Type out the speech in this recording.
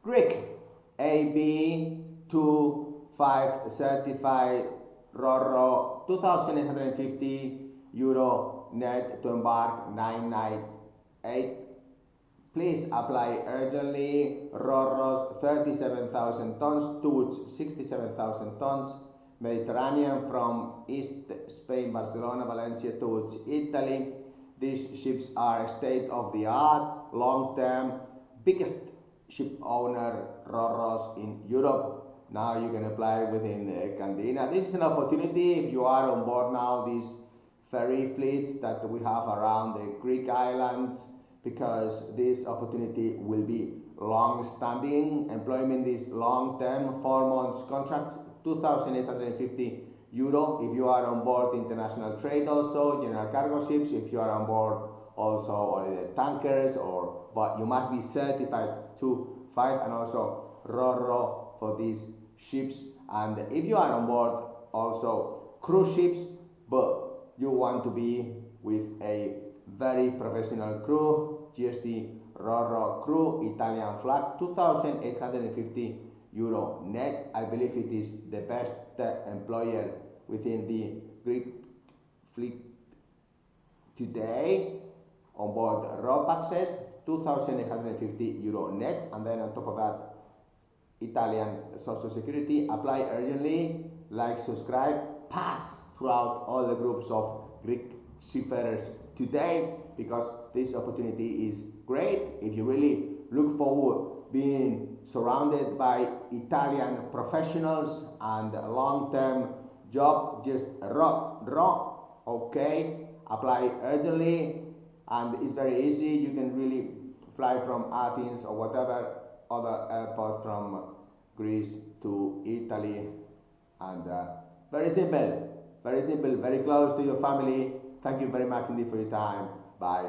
Greek AB 25 certified Roro 2,850 euro net to Embark 998. Please apply urgently. Roro's 37,000 tons to 67,000 tons. Mediterranean from East Spain, Barcelona, Valencia to Italy. These ships are state-of-the-art, long-term, biggest ship owner Roros in Europe. Now you can apply within Candina. This is an opportunity if you are on board now these ferry fleets that we have around the Greek islands, because this opportunity will be long-standing employment, is long-term, 4 months contract, 2,850 euro if you are on board international trade, also general cargo ships if you are on board also, or either tankers, or but you must be certified to 5, and also Roro for these ships. And if you are on board also cruise ships, but you want to be with a very professional crew, GST Roro crew, Italian flag, 2,850 euro net. I believe it is the best employer within the Greek fleet today. On board rope access, 2,850 euro net, and then on top of that, Italian Social Security. Apply urgently, like, subscribe, pass throughout all the groups of Greek seafarers today, because this opportunity is great. If you really look forward being surrounded by Italian professionals and long-term job, just row, okay? Apply urgently, and it's very easy. You can really fly from Athens or whatever other airport from Greece to Italy, and very simple, very close to your family. Thank you very much indeed for your time. Bye.